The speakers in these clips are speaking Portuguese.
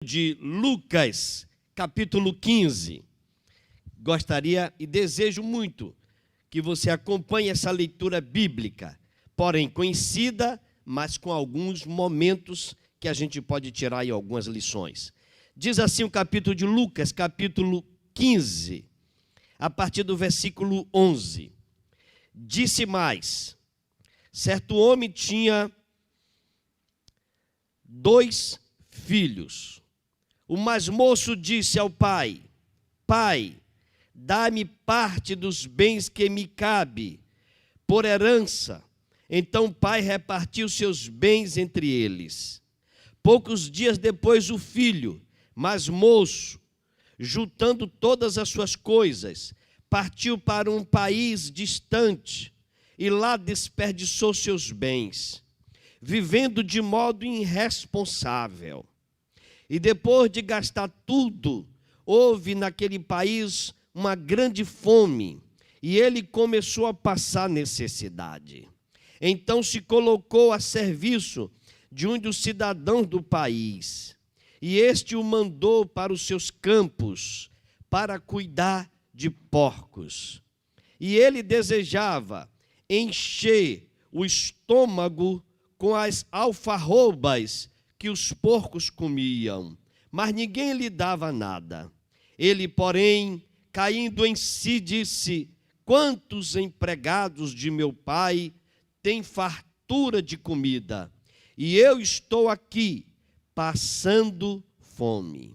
de Lucas, capítulo 15. Gostaria e desejo muito que você acompanhe essa leitura bíblica, porém conhecida, mas com alguns momentos que a gente pode tirar aí algumas lições. Diz assim o capítulo de Lucas, capítulo 15, a partir do versículo 11. Disse mais: certo homem tinha 2 filhos. O mais moço disse ao pai: Pai, dá-me parte dos bens que me cabe por herança. Então o pai repartiu seus bens entre eles. Poucos dias depois, o filho, mais moço, juntando todas as suas coisas, partiu para um país distante e lá desperdiçou seus bens, vivendo de modo irresponsável. E depois de gastar tudo, houve naquele país uma grande fome, e ele começou a passar necessidade. Então se colocou a serviço de um dos cidadãos do país, e este o mandou para os seus campos, para cuidar de porcos. E ele desejava encher o estômago com as alfarrobas que os porcos comiam, mas ninguém lhe dava nada. Ele, porém, caindo em si, disse: quantos empregados de meu pai têm fartura de comida, e eu estou aqui passando fome.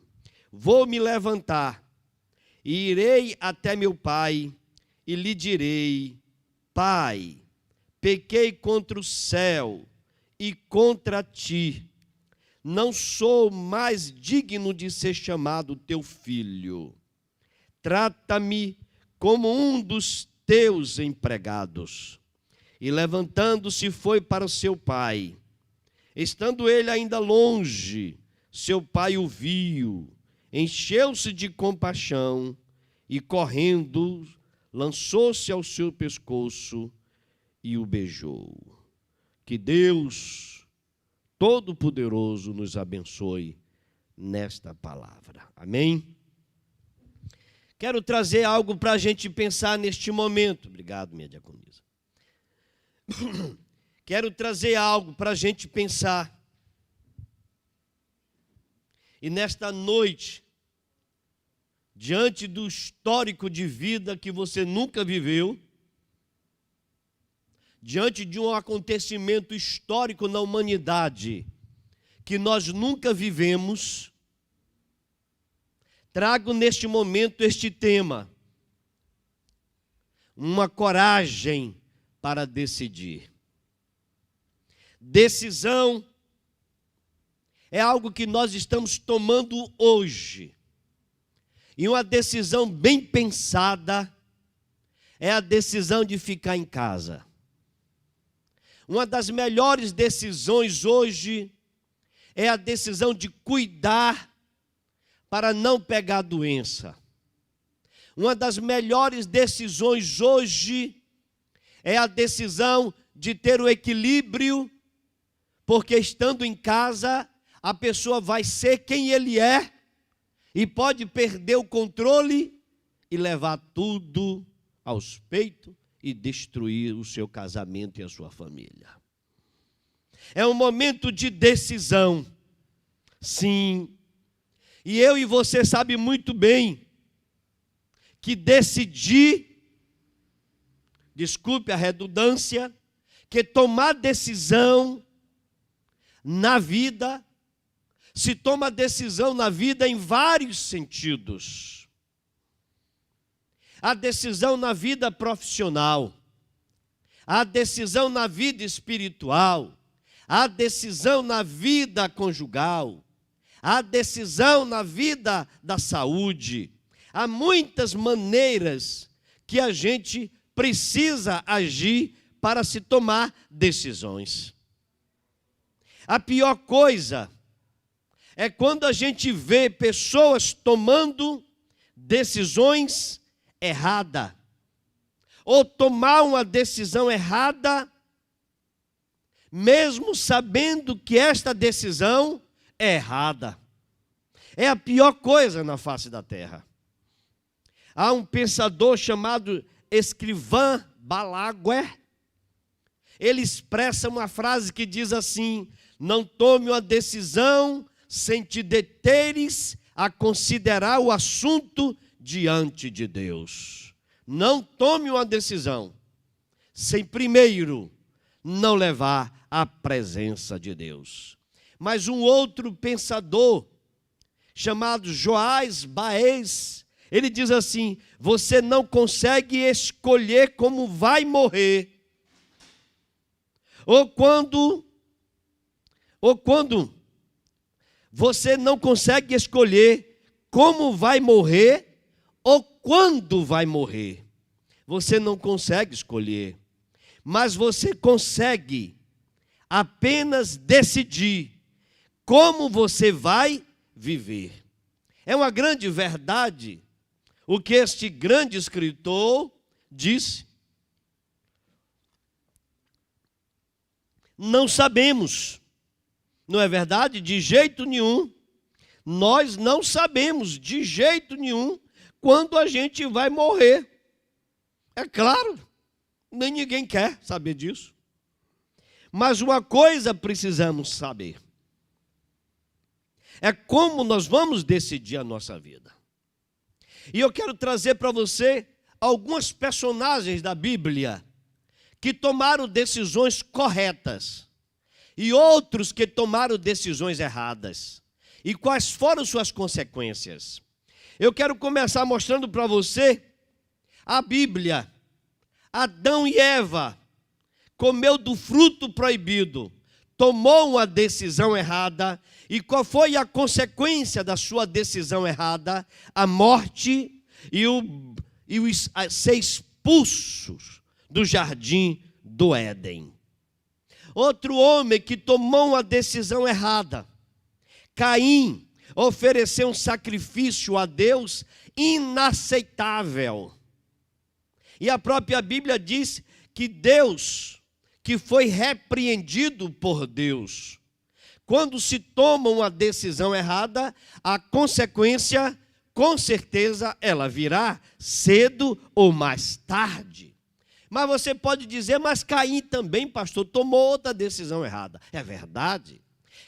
Vou me levantar e irei até meu pai e lhe direi: Pai, pequei contra o céu e contra ti. Não sou mais digno de ser chamado teu filho. Trata-me como um dos teus empregados. E levantando-se foi para o seu pai. Estando ele ainda longe, seu pai o viu, encheu-se de compaixão e, correndo, lançou-se ao seu pescoço e o beijou. Que Deus Todo-Poderoso nos abençoe nesta palavra. Amém? Quero trazer algo para a gente pensar neste momento. Obrigado, minha diaconisa. Quero trazer algo para a gente pensar. E nesta noite, diante do histórico de vida que você nunca viveu, diante de um acontecimento histórico na humanidade que nós nunca vivemos, trago neste momento este tema: uma coragem para decidir. Decisão é algo que nós estamos tomando hoje. E uma decisão bem pensada é a decisão de ficar em casa. Uma das melhores decisões hoje é a decisão de cuidar para não pegar doença. Uma das melhores decisões hoje é a decisão de ter o equilíbrio, porque estando em casa, a pessoa vai ser quem ele é e pode perder o controle e levar tudo aos peitos e destruir o seu casamento e a sua família. É um momento de decisão, sim. E eu e você sabe muito bem que decidir, desculpe a redundância, que tomar decisão na vida, se toma decisão na vida em vários sentidos. A decisão na vida profissional, a decisão na vida espiritual, a decisão na vida conjugal, a decisão na vida da saúde. Há muitas maneiras que a gente precisa agir para se tomar decisões. A pior coisa é quando a gente vê pessoas tomando decisões erradas, ou tomar uma decisão errada, mesmo sabendo que esta decisão é errada. é a pior coisa na face da terra. Há um pensador chamado Escrivã Balaguer. Ele expressa uma frase que diz assim: não tome uma decisão sem te deteres a considerar o assunto diante de Deus. Não tome uma decisão sem primeiro não levar à presença de Deus. Mas um outro pensador, chamado Joás Baez, ele diz assim: você não consegue escolher como vai morrer, ou quando você não consegue escolher como vai morrer ou quando vai morrer. Você não consegue escolher, mas você consegue apenas decidir como você vai viver. É uma grande verdade o que este grande escritor disse. Não sabemos, não é verdade? De jeito nenhum. Nós não sabemos de jeito nenhum quando a gente vai morrer. É claro, nem ninguém quer saber disso. Mas uma coisa precisamos saber: é como nós vamos decidir a nossa vida. E eu quero trazer para você alguns personagens da Bíblia que tomaram decisões corretas e outros que tomaram decisões erradas. E quais foram suas consequências? Eu quero começar mostrando para você a Bíblia. Adão e Eva comeu do fruto proibido, tomou uma decisão errada. E qual foi a consequência da sua decisão errada? A morte e ser expulsos do jardim do Éden. Outro homem que tomou uma decisão errada, Caim, ofereceu um sacrifício a Deus inaceitável. E a própria Bíblia diz que Deus, que foi repreendido por Deus. Quando se toma uma decisão errada, a consequência, com certeza, ela virá cedo ou mais tarde. Mas você pode dizer: mas Caim também, pastor, tomou outra decisão errada. É verdade.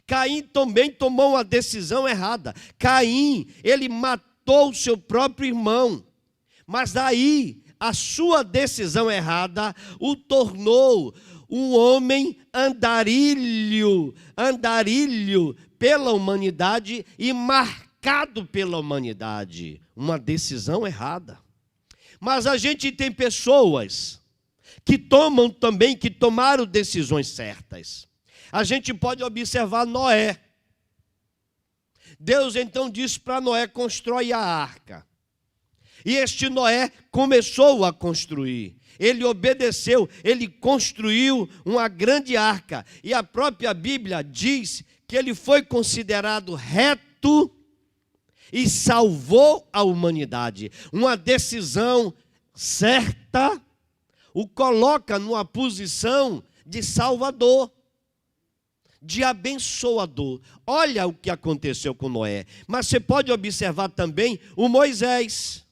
Caim também tomou uma decisão errada. Caim, ele matou o seu próprio irmão. Mas daí, a sua decisão errada o tornou um homem andarilho pela humanidade e marcado pela humanidade. Uma decisão errada. Mas a gente tem pessoas que tomaram decisões certas. A gente pode observar Noé. Deus então disse para Noé: constrói a arca. E este Noé começou a construir. Ele obedeceu, ele construiu uma grande arca. E a própria Bíblia diz que ele foi considerado reto e salvou a humanidade. Uma decisão certa o coloca numa posição de salvador, de abençoador. Olha o que aconteceu com Noé. Mas você pode observar também o Moisés.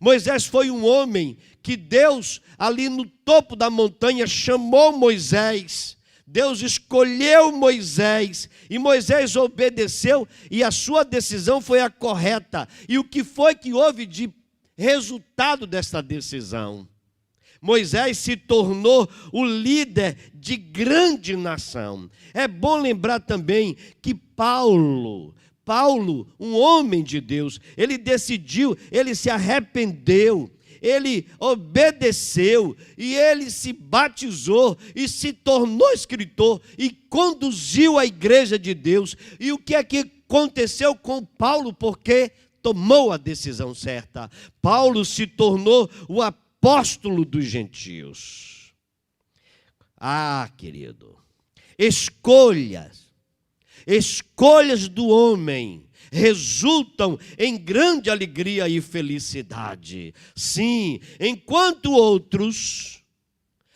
Moisés foi um homem que Deus, ali no topo da montanha, chamou Moisés. Deus escolheu Moisés e Moisés obedeceu e a sua decisão foi a correta. E o que foi que houve de resultado dessa decisão? Moisés se tornou o líder de grande nação. É bom lembrar também que Paulo, um homem de Deus, ele decidiu, ele se arrependeu, ele obedeceu e ele se batizou e se tornou escritor e conduziu a igreja de Deus. E o que é que aconteceu com Paulo? Porque tomou a decisão certa. Paulo se tornou o apóstolo dos gentios. Ah, querido, escolhas do homem resultam em grande alegria e felicidade. Sim, enquanto outros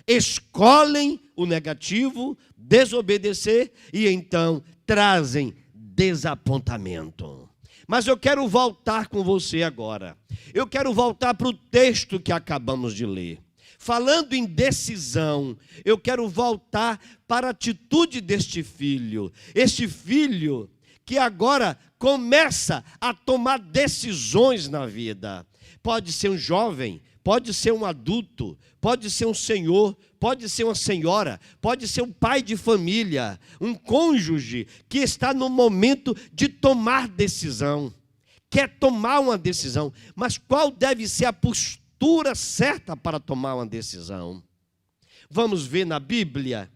escolhem o negativo, desobedecer, e então trazem desapontamento. Mas eu quero voltar com você agora. Eu quero voltar para o texto que acabamos de ler. Falando em decisão, eu quero voltar para a atitude deste filho. Este filho que agora começa a tomar decisões na vida. Pode ser um jovem, pode ser um adulto, pode ser um senhor, pode ser uma senhora, pode ser um pai de família, um cônjuge que está no momento de tomar decisão. Quer tomar uma decisão, mas qual deve ser a postura certa para tomar uma decisão? Vamos ver na Bíblia.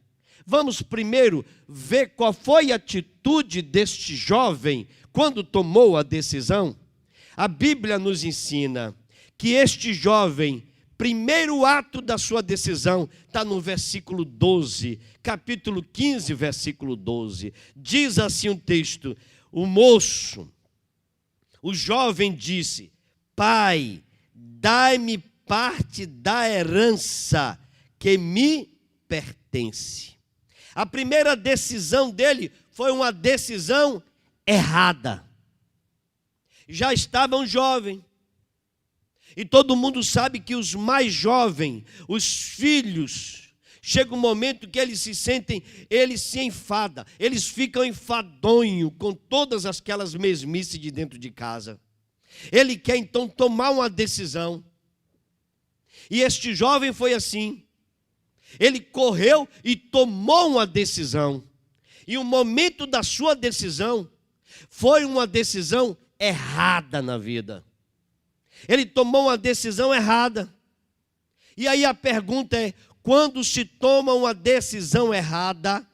Vamos primeiro ver qual foi a atitude deste jovem quando tomou a decisão. A Bíblia nos ensina que este jovem, primeiro ato da sua decisão, está no versículo 12, capítulo 15, versículo 12. Diz assim o texto: o moço, o jovem disse: Pai, dai-me parte da herança que me pertence. A primeira decisão dele foi uma decisão errada. Já estava um jovem. E todo mundo sabe que os mais jovens, os filhos, chega um momento que eles se sentem, eles se enfadam, eles ficam enfadonhos com todas aquelas mesmices de dentro de casa. Ele quer então tomar uma decisão. E este jovem foi assim. Ele correu e tomou uma decisão. E o momento da sua decisão foi uma decisão errada na vida. Ele tomou uma decisão errada. E aí a pergunta é: quando se toma uma decisão errada,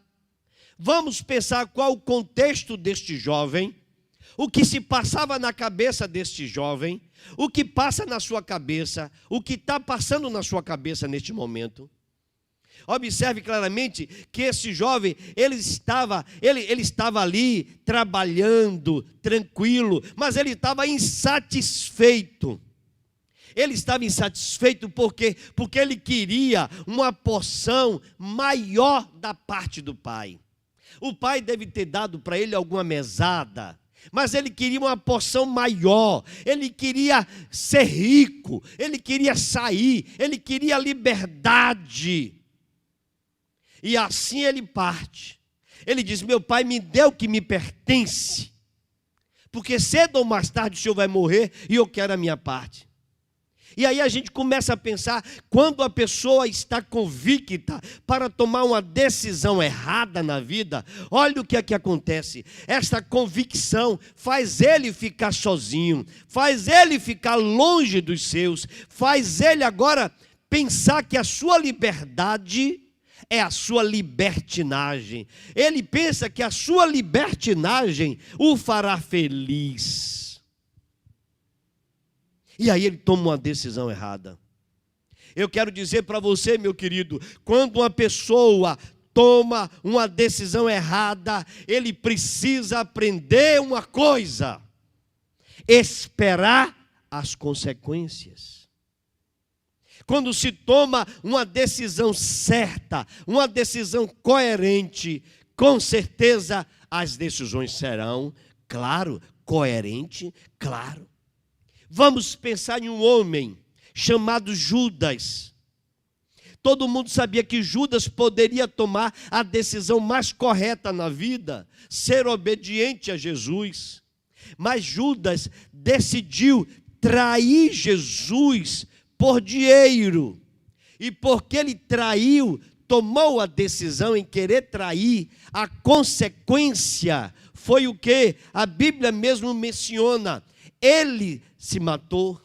vamos pensar qual o contexto deste jovem, o que se passava na cabeça deste jovem, o que passa na sua cabeça, o que está passando na sua cabeça neste momento. Observe claramente que esse jovem, ele estava ali trabalhando, tranquilo, mas ele estava insatisfeito. Ele estava insatisfeito porque ele queria uma porção maior da parte do pai. O pai deve ter dado para ele alguma mesada, mas ele queria uma porção maior, ele queria ser rico, ele queria sair, ele queria liberdade. E assim ele parte. Ele diz: meu pai me deu o que me pertence, porque cedo ou mais tarde o senhor vai morrer e eu quero a minha parte. E aí a gente começa a pensar, quando a pessoa está convicta para tomar uma decisão errada na vida, olha o que é que acontece. Esta convicção faz ele ficar sozinho, faz ele ficar longe dos seus, faz ele agora pensar que a sua liberdade é a sua libertinagem. Ele pensa que a sua libertinagem o fará feliz. E aí ele toma uma decisão errada. Eu quero dizer para você, meu querido, quando uma pessoa toma uma decisão errada, ele precisa aprender uma coisa: esperar as consequências. Quando se toma uma decisão certa, uma decisão coerente, com certeza as decisões serão, claro, coerente, claro. Vamos pensar em um homem chamado Judas. Todo mundo sabia que Judas poderia tomar a decisão mais correta na vida, ser obediente a Jesus. Mas Judas decidiu trair Jesus por dinheiro. E porque ele traiu, tomou a decisão em querer trair, a consequência foi o que a Bíblia mesmo menciona: ele se matou.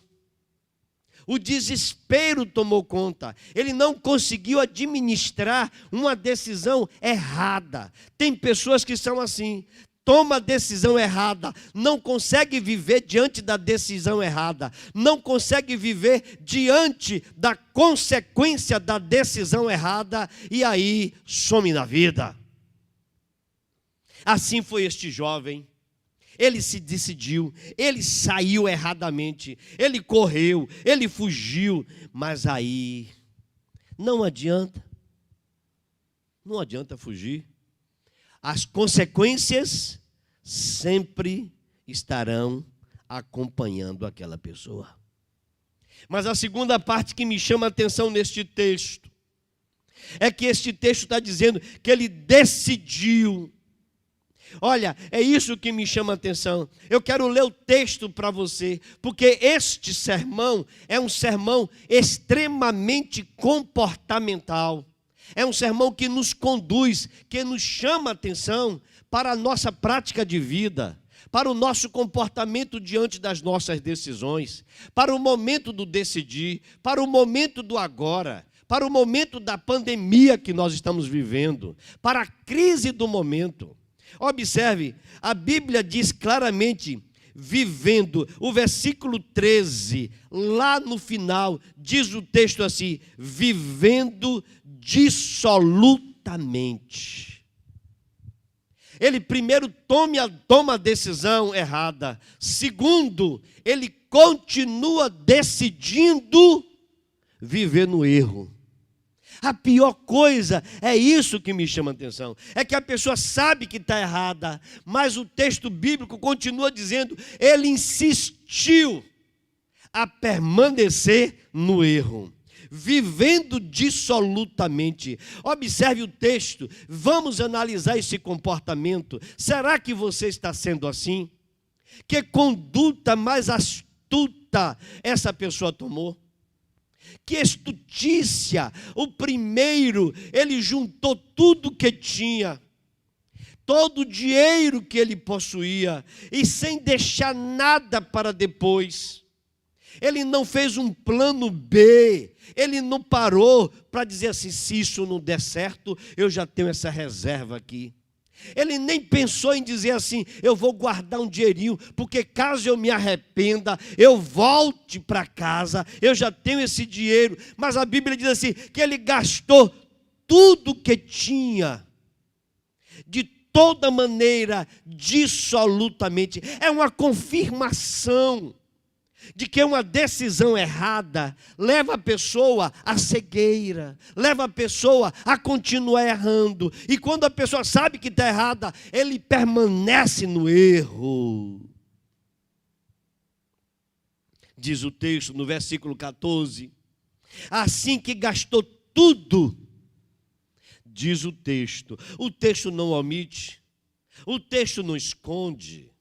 O desespero tomou conta. Ele não conseguiu administrar uma decisão errada. Tem pessoas que são assim: toma a decisão errada, não consegue viver diante da decisão errada, não consegue viver diante da consequência da decisão errada, e aí some na vida. Assim foi este jovem. Ele se decidiu, ele saiu erradamente, ele correu, ele fugiu, mas aí não adianta fugir. As consequências sempre estarão acompanhando aquela pessoa. Mas a segunda parte que me chama a atenção neste texto é que este texto está dizendo que ele decidiu. Olha, é isso que me chama a atenção. Eu quero ler o texto para você, porque este sermão é um sermão extremamente comportamental. É um sermão que nos conduz, que nos chama a atenção para a nossa prática de vida, para o nosso comportamento diante das nossas decisões, para o momento do decidir, para o momento do agora, para o momento da pandemia que nós estamos vivendo, para a crise do momento. Observe, a Bíblia diz claramente, vivendo, o versículo 13, lá no final, diz o texto assim, vivendo dissolutamente. Ele primeiro toma a decisão errada. Segundo, ele continua decidindo viver no erro. A pior coisa é isso que me chama a atenção. É que a pessoa sabe que está errada, mas o texto bíblico continua dizendo, ele insistiu a permanecer no erro. Vivendo dissolutamente. Observe o texto, vamos analisar esse comportamento. Será que você está sendo assim? Que conduta mais astuta essa pessoa tomou? Que astutícia! O primeiro, ele juntou tudo que tinha, todo o dinheiro que ele possuía, e sem deixar nada para depois. Ele não fez um plano B, ele não parou para dizer assim, se isso não der certo, eu já tenho essa reserva aqui. Ele nem pensou em dizer assim, eu vou guardar um dinheirinho, porque caso eu me arrependa, eu volte para casa, eu já tenho esse dinheiro. Mas a Bíblia diz assim, que ele gastou tudo que tinha, de toda maneira, dissolutamente. É uma confirmação de que uma decisão errada leva a pessoa à cegueira, leva a pessoa a continuar errando. E quando a pessoa sabe que está errada, ele permanece no erro. Diz o texto no versículo 14, assim que gastou tudo, diz o texto não omite, o texto não esconde,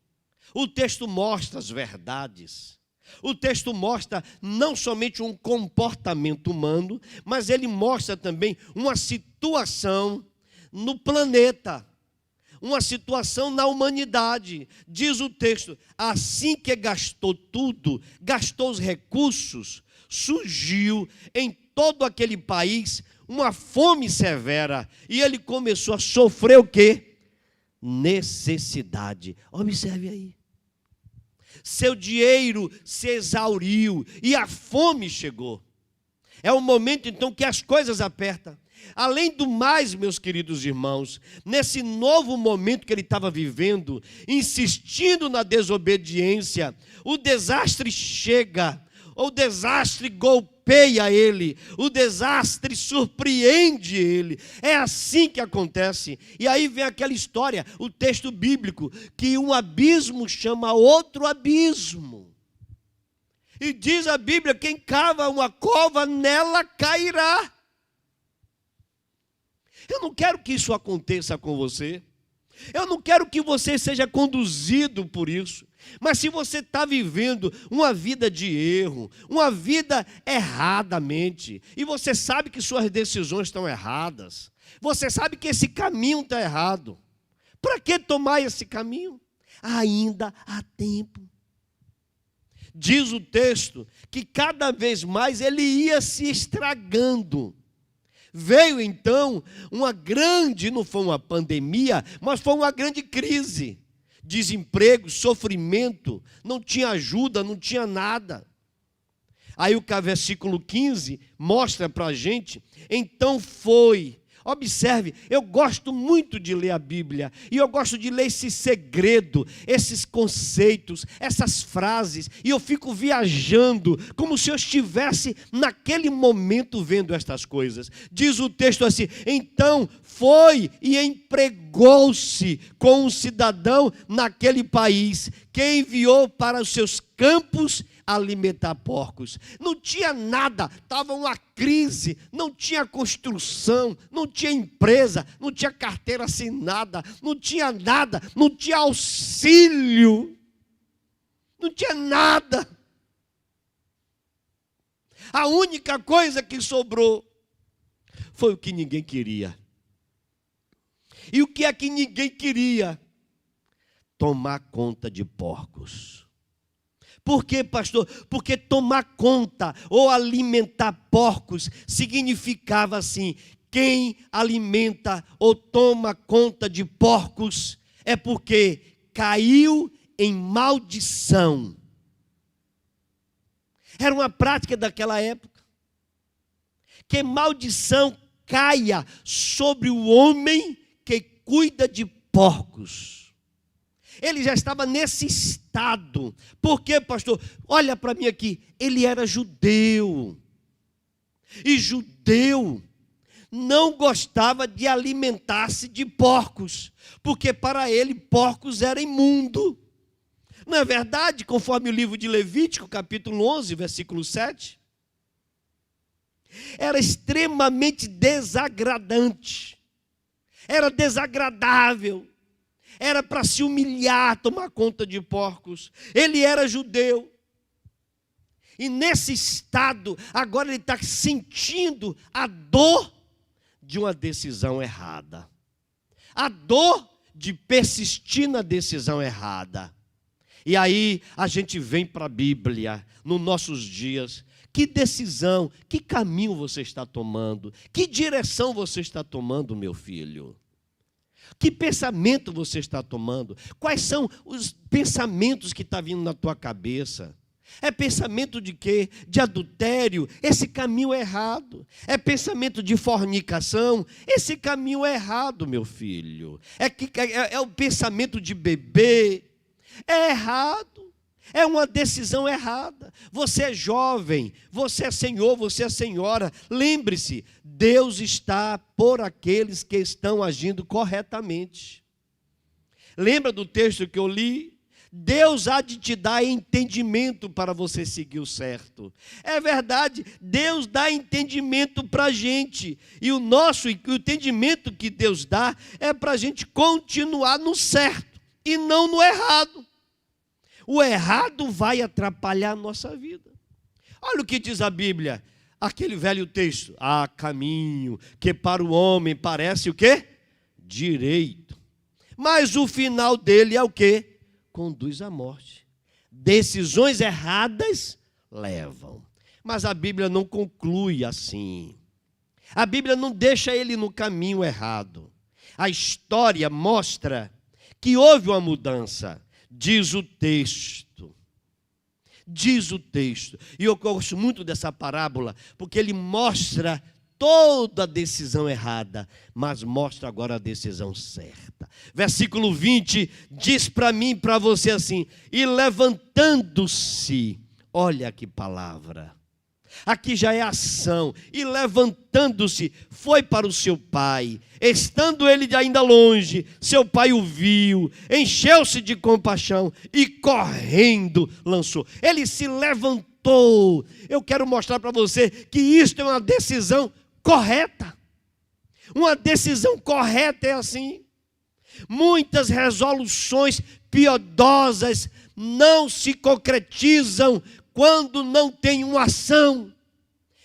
o texto mostra as verdades. O texto mostra não somente um comportamento humano, mas ele mostra também uma situação no planeta, uma situação na humanidade. Diz o texto, assim que gastou tudo, gastou os recursos, surgiu em todo aquele país uma fome severa, e ele começou a sofrer o quê? Necessidade. Observe aí. Seu dinheiro se exauriu e a fome chegou. É o momento então que as coisas apertam. Além do mais, meus queridos irmãos, nesse novo momento que ele estava vivendo, insistindo na desobediência, o desastre chega, o desastre golpeia ele, o desastre surpreende ele. É assim que acontece. E aí vem aquela história, o texto bíblico, que um abismo chama outro abismo. E diz a Bíblia, quem cava uma cova, nela cairá. Eu não quero que isso aconteça com você. Eu não quero que você seja conduzido por isso. Mas se você está vivendo uma vida de erro, uma vida erradamente, e você sabe que suas decisões estão erradas, você sabe que esse caminho está errado, para que tomar esse caminho? Ainda há tempo. Diz o texto que cada vez mais ele ia se estragando. Veio então uma grande, não foi uma pandemia, mas foi uma grande crise. Desemprego, sofrimento, não tinha ajuda, não tinha nada. Aí o versículo 15 mostra para a gente, então foi. Observe, eu gosto muito de ler a Bíblia, e eu gosto de ler esse segredo, esses conceitos, essas frases, e eu fico viajando, como se eu estivesse naquele momento vendo estas coisas. Diz o texto assim, então foi e empregou chegou-se com um cidadão naquele país, que enviou para os seus campos alimentar porcos. Não tinha nada, estava uma crise, não tinha construção, não tinha empresa, não tinha carteira assinada, não tinha nada, não tinha auxílio, não tinha nada. A única coisa que sobrou foi o que ninguém queria. E o que é que ninguém queria? Tomar conta de porcos. Por quê, pastor? Porque tomar conta ou alimentar porcos significava assim: quem alimenta ou toma conta de porcos é porque caiu em maldição. Era uma prática daquela época. Que maldição caia sobre o homem que cuida de porcos. Ele já estava nesse estado. Por quê, pastor? Olha para mim aqui. Ele era judeu. E judeu não gostava de alimentar-se de porcos, porque para ele porcos era imundo. Não é verdade? Conforme o livro de Levítico, capítulo 11, versículo 7. Era extremamente desagradante. Era desagradável. Era para se humilhar, tomar conta de porcos. Ele era judeu. E nesse estado, agora ele está sentindo a dor de uma decisão errada. A dor de persistir na decisão errada. E aí a gente vem para a Bíblia, nos nossos dias. Que decisão, que caminho você está tomando? Que direção você está tomando, meu filho? Que pensamento você está tomando? Quais são os pensamentos que estão vindo na tua cabeça? É pensamento de quê? De adultério? Esse caminho é errado. É pensamento de fornicação? Esse caminho é errado, meu filho. É o pensamento de beber? É errado. É uma decisão errada. Você é jovem, você é senhor, você é senhora. Lembre-se, Deus está por aqueles que estão agindo corretamente. Lembra do texto que eu li? Deus há de te dar entendimento para você seguir o certo. É verdade, Deus dá entendimento para a gente. E o entendimento que Deus dá é para a gente continuar no certo e não no errado. O errado vai atrapalhar a nossa vida. Olha o que diz a Bíblia, aquele velho texto. Há caminho que para o homem parece o quê? Direito. Mas o final dele é o quê? Conduz à morte. Decisões erradas levam. Mas a Bíblia não conclui assim. A Bíblia não deixa ele no caminho errado. A história mostra que houve uma mudança. Diz o texto. Diz o texto. E eu gosto muito dessa parábola, porque ele mostra toda a decisão errada, mas mostra agora a decisão certa. Versículo 20 diz para mim e para você assim: e levantando-se, olha que palavra, aqui já é ação, e levantando-se, foi para o seu pai. Estando ele ainda longe, seu pai o viu, encheu-se de compaixão e correndo lançou. Ele se levantou. Eu quero mostrar para você que isto é uma decisão correta. Uma decisão correta é assim. Muitas resoluções piedosas não se concretizam quando não tem uma ação.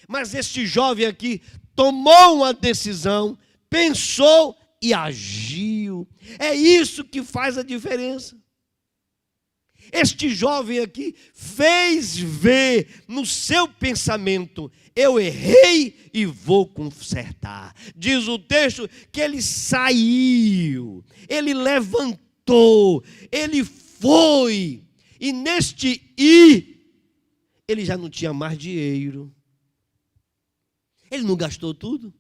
Mas este jovem aqui tomou uma decisão, pensou e agiu. É isso que faz a diferença. Este jovem aqui fez ver no seu pensamento: eu errei e vou consertar. Diz o texto que ele saiu, ele levantou, ele foi. E neste ir, ele já não tinha mais dinheiro. Ele não gastou tudo.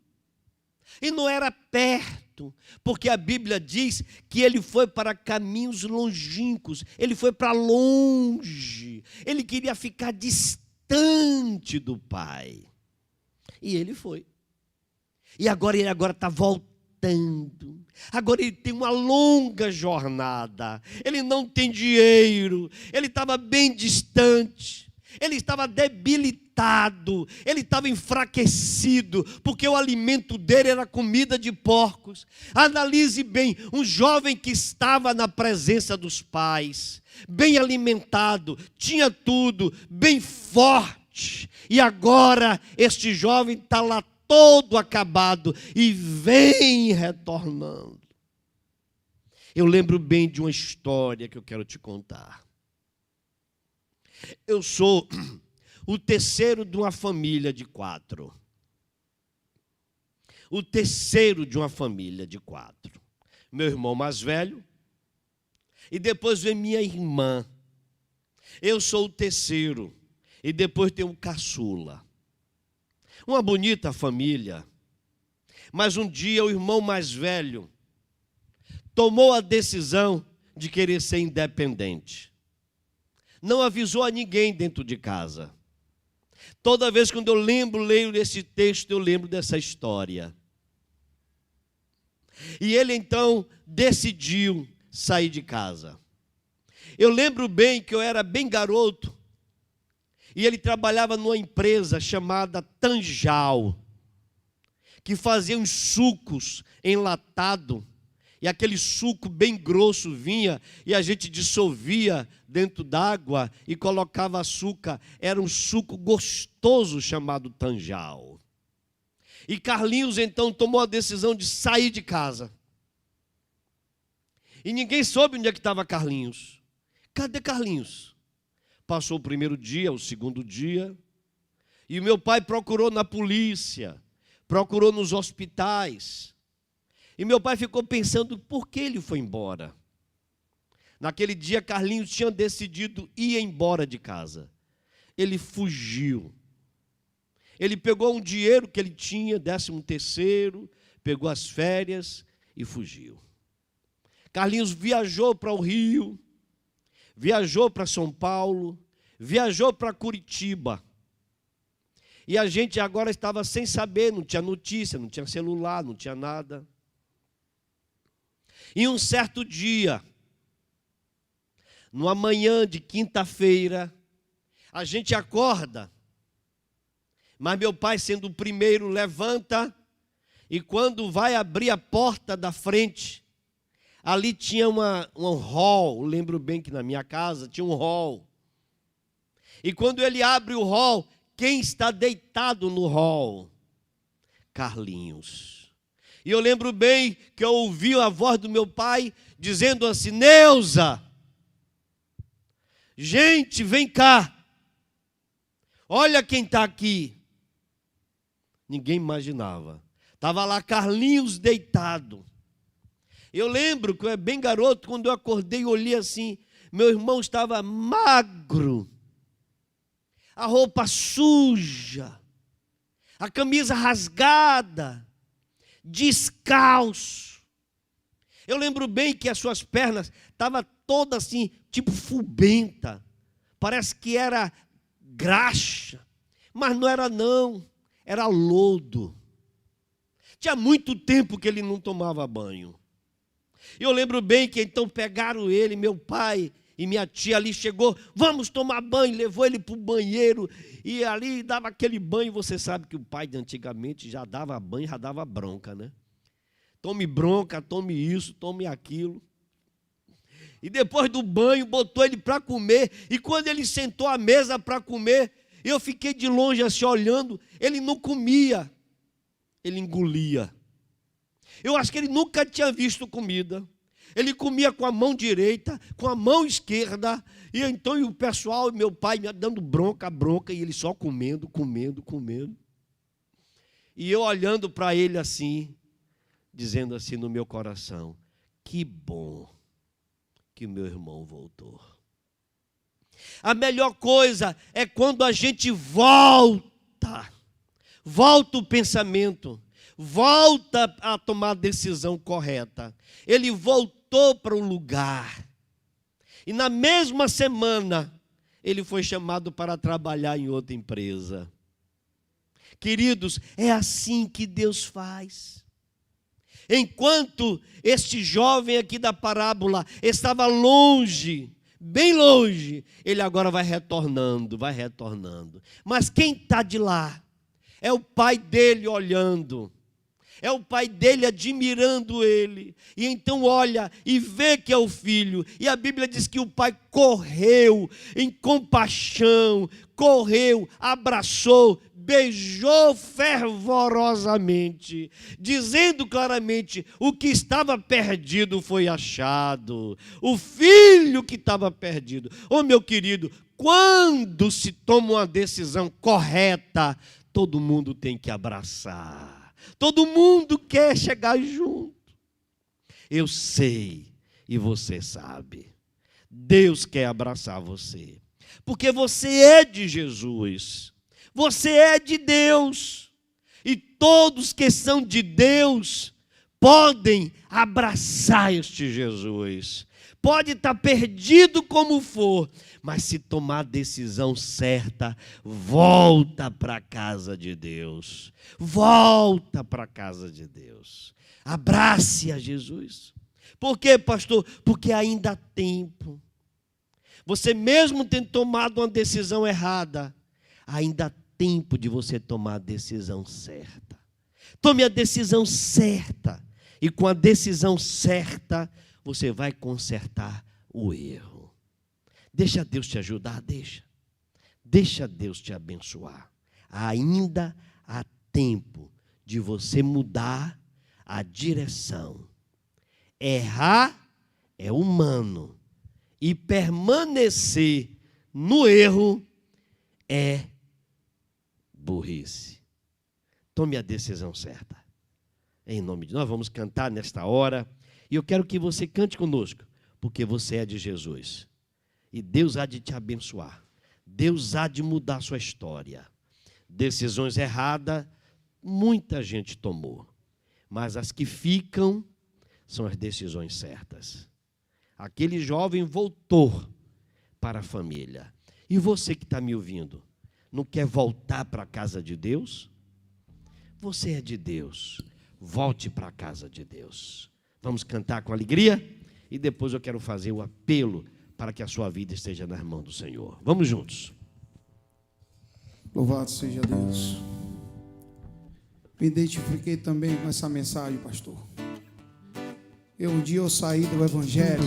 E não era perto, porque a Bíblia diz que ele foi para caminhos longínquos, ele foi para longe, ele queria ficar distante do pai. E ele foi. E agora ele está voltando voltando. Agora ele tem uma longa jornada. Ele não tem dinheiro. Ele estava bem distante. Ele estava debilitado. Ele estava enfraquecido, porque o alimento dele era comida de porcos. Analise bem, um jovem que estava na presença dos pais, bem alimentado, tinha tudo, bem forte. E agora este jovem está lá todo acabado e vem retornando. Eu lembro bem de uma história que eu quero te contar. Eu sou o terceiro de uma família de 4. O terceiro de uma família de 4. Meu irmão mais velho. E depois vem minha irmã. Eu sou o terceiro. E depois tem um caçula. Uma bonita família. Mas um dia o irmão mais velho tomou a decisão de querer ser independente. Não avisou a ninguém dentro de casa. Toda vez que eu leio desse texto, eu lembro dessa história. E ele então decidiu sair de casa. Eu lembro bem que eu era bem garoto, e ele trabalhava numa empresa chamada Tanjal, que fazia uns sucos enlatados, e aquele suco bem grosso vinha, e a gente dissolvia dentro d'água e colocava açúcar. Era um suco gostoso chamado Tanjal. E Carlinhos então tomou a decisão de sair de casa. E ninguém soube onde é que estava Carlinhos. Cadê Carlinhos? Passou o primeiro dia, o segundo dia, e o meu pai procurou na polícia, procurou nos hospitais. E meu pai ficou pensando por que ele foi embora. Naquele dia, Carlinhos tinha decidido ir embora de casa. Ele fugiu. Ele pegou um dinheiro que ele tinha, 13º, pegou as férias e fugiu. Carlinhos viajou para o Rio, viajou para São Paulo, viajou para Curitiba. E a gente agora estava sem saber, não tinha notícia, não tinha celular, não tinha nada. E um certo dia, numa manhã de quinta-feira, a gente acorda, mas meu pai, sendo o primeiro, levanta, e quando vai abrir a porta da frente, ali tinha um hall. Eu lembro bem que na minha casa tinha um hall. E quando ele abre o hall, quem está deitado no hall? Carlinhos. E eu lembro bem que eu ouvi a voz do meu pai dizendo assim: Neuza, gente, vem cá, olha quem está aqui. Ninguém imaginava. Estava lá Carlinhos deitado. Eu lembro que eu era bem garoto, quando eu acordei e olhei assim, meu irmão estava magro, a roupa suja, a camisa rasgada, descalço. Eu lembro bem que as suas pernas estavam todas assim, tipo fubenta. Parece que era graxa, mas não era não, era lodo. Tinha muito tempo que ele não tomava banho. Eu lembro bem que então pegaram ele, meu pai e minha tia ali chegou, vamos tomar banho, levou ele para o banheiro, e ali dava aquele banho. Você sabe que o pai de antigamente já dava banho, já dava bronca, né? Tome bronca, tome isso, tome aquilo. E depois do banho, botou ele para comer, e quando ele sentou à mesa para comer, eu fiquei de longe assim olhando, ele não comia, ele engolia. Eu acho que ele nunca tinha visto comida. Ele comia com a mão direita, com a mão esquerda, e então o pessoal, meu pai, me dando bronca, e ele só comendo. E eu olhando para ele assim, dizendo assim no meu coração: que bom que meu irmão voltou. A melhor coisa é quando a gente volta o pensamento, volta a tomar a decisão correta. Ele voltou para o lugar. E na mesma semana, ele foi chamado para trabalhar em outra empresa. Queridos, é assim que Deus faz. Enquanto este jovem aqui da parábola estava longe, bem longe, ele agora vai retornando. Mas quem está de lá? É o pai dele olhando, é o pai dele admirando ele, e então olha e vê que é o filho, e a Bíblia diz que o pai correu em compaixão, correu, abraçou, beijou fervorosamente, dizendo claramente: o que estava perdido foi achado, o filho que estava perdido. Ô meu querido, quando se toma uma decisão correta, todo mundo tem que abraçar, todo mundo quer chegar junto. Eu sei e você sabe, Deus quer abraçar você, porque você é de Jesus, você é de Deus, e todos que são de Deus podem abraçar este Jesus. Pode estar perdido como for, mas se tomar a decisão certa, volta para a casa de Deus. Volta para a casa de Deus. Abrace a Jesus. Por quê, pastor? Porque ainda há tempo. Você mesmo tendo tomado uma decisão errada, ainda há tempo de você tomar a decisão certa. Tome a decisão certa. E com a decisão certa, você vai consertar o erro. Deixa Deus te ajudar, deixa Deus te abençoar. Ainda há tempo de você mudar a direção. Errar é humano, e permanecer no erro é burrice. Tome a decisão certa. Em nome de Deus, nós vamos cantar nesta hora. E eu quero que você cante conosco, porque você é de Jesus. E Deus há de te abençoar. Deus há de mudar a sua história. Decisões erradas, muita gente tomou. Mas as que ficam são as decisões certas. Aquele jovem voltou para a família. E você que está me ouvindo, não quer voltar para a casa de Deus? Você é de Deus. Volte para a casa de Deus. Vamos cantar com alegria e depois eu quero fazer o apelo para que a sua vida esteja nas mãos do Senhor. Vamos juntos. Louvado seja Deus. Me identifiquei também com essa mensagem, pastor. Um dia eu saí do Evangelho